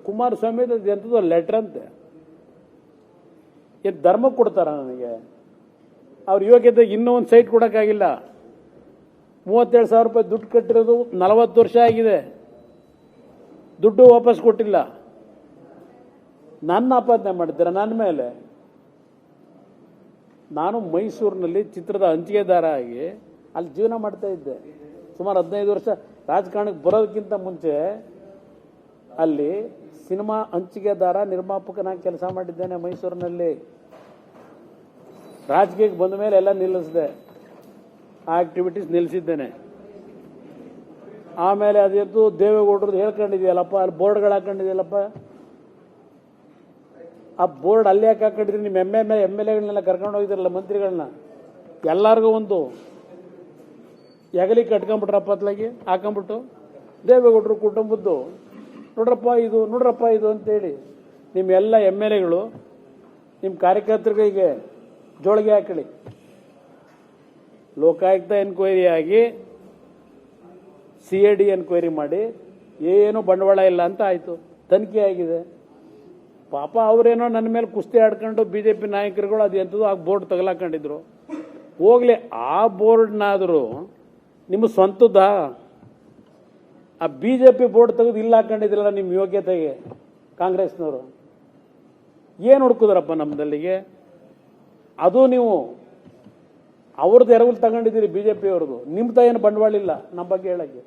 ಕುಮಾರಸ್ವಾಮಿ ಎಂಥದ್ದು ಲೆಟರ್ ಅಂತೆ. ಏನು ಧರ್ಮ ಕೊಡ್ತಾರ ನನಗೆ? ಅವ್ರ ಯೋಗ್ಯತೆ ಇನ್ನೂ ಒಂದು ಸೈಟ್ ಕೊಡೋಕ್ಕಾಗಿಲ್ಲ. 37,000 ರೂಪಾಯಿ ದುಡ್ಡು ಕಟ್ಟಿರೋದು 40 ವರ್ಷ ಆಗಿದೆ, ದುಡ್ಡು ವಾಪಸ್ ಕೊಟ್ಟಿಲ್ಲ. ನನ್ನ ಆಪಾದನೆ ಮಾಡ್ತೀರ ನನ್ನ ಮೇಲೆ? ನಾನು ಮೈಸೂರಿನಲ್ಲಿ ಚಿತ್ರದ ಹಂಚಿಕೆದಾರ ಆಗಿ ಅಲ್ಲಿ ಜೀವನ ಮಾಡ್ತಾ ಇದ್ದೆ ಸುಮಾರು 15 ವರ್ಷ. ರಾಜಕಾರಣಕ್ಕೆ ಬರೋದಕ್ಕಿಂತ ಮುಂಚೆ ಅಲ್ಲಿ ಸಿನಿಮಾ ಹಂಚಿಕೆದಾರ ನಿರ್ಮಾಪಕನಾಗಿ ಕೆಲಸ ಮಾಡಿದ್ದೇನೆ ಮೈಸೂರಿನಲ್ಲಿ. ರಾಜಕೀಯಕ್ಕೆ ಬಂದ ಮೇಲೆ ಎಲ್ಲ ನಿಲ್ಲಿಸಿದೆ, ಆ ಆಕ್ಟಿವಿಟೀಸ್ ನಿಲ್ಲಿಸಿದ್ದೇನೆ. ಆಮೇಲೆ ಅದೇನು ದೇವೇಗೌಡರದ್ದು ಹೇಳ್ಕೊಂಡಿದೆಯಲ್ಲಪ್ಪ, ಅಲ್ಲಿ ಬೋರ್ಡ್ಗಳು ಹಾಕೊಂಡಿದೆಯಲ್ಲಪ್ಪ, ಆ ಬೋರ್ಡ್ ಅಲ್ಲಿ ಯಾಕೆ ಹಾಕೊಂಡಿದ್ರಿ? ನಿಮ್ಮ ಎಮ್ ಎಲ್ ಎಗಳನ್ನೆಲ್ಲ ಕರ್ಕೊಂಡು ಹೋಗಿದ್ರಲ್ಲ ಮಂತ್ರಿಗಳನ್ನ, ಎಲ್ಲರಿಗೂ ಒಂದು ಎಗಲಿ ಕಟ್ಕೊಂಡ್ಬಿಟ್ರಪ್ಪ ಅತ್ಲಾಗಿ ಹಾಕೊಂಡ್ಬಿಟ್ಟು ದೇವೇಗೌಡರು ಕುಟುಂಬದ್ದು ನೋಡ್ರಪ್ಪ ಇದು ಅಂತೇಳಿ ನಿಮ್ಮ ಎಲ್ಲ ಎಮ್ ಎಲ್ ಎಗಳು ನಿಮ್ಮ ಕಾರ್ಯಕರ್ತರಿಗೆ ಜೋಳಿಗೆ ಹಾಕಳಿ. ಲೋಕಾಯುಕ್ತ ಎನ್ಕ್ವೈರಿ ಆಗಿ CID ಎನ್ಕ್ವೈರಿ ಮಾಡಿ ಏನು ಬಂಡವಾಳ ಇಲ್ಲ ಅಂತ ಆಯಿತು, ತನಿಖೆ ಆಗಿದೆ. ಪಾಪ ಅವರೇನೋ ನನ್ನ ಮೇಲೆ ಕುಸ್ತಿ ಆಡ್ಕೊಂಡು BJP ನಾಯಕರುಗಳು ಅದು ಎಂಥದ್ದು ಆ ಬೋರ್ಡ್ ತಗಲಾಕೊಂಡಿದ್ರು. ಹೋಗ್ಲಿ, ಆ ಬೋರ್ಡ್ನಾದರೂ ನಿಮ್ಮ ಸ್ವಂತದ ಆ BJP ಬೋರ್ಡ್ ತೆಗೆದು ಇಲ್ಲ ಹಾಕೊಂಡಿದ್ರಲ್ಲ ನಿಮ್ಮ ಯೋಗ್ಯತೆಗೆ ಕಾಂಗ್ರೆಸ್ನವರು. ಏನು ಹುಡುಕಿದ್ರಪ್ಪ ನಮ್ಮದಲ್ಲಿಗೆ? ಅದು ನೀವು ಅವ್ರದ್ದು ಎರವಲು ತಗೊಂಡಿದ್ದೀರಿ BJP ಅವ್ರದ್ದು, ನಿಮ್ದು ಏನು ಬಂಡವಾಳ ಇಲ್ಲ ನಮ್ಮ ಬಗ್ಗೆ ಹೇಳಕ್ಕೆ.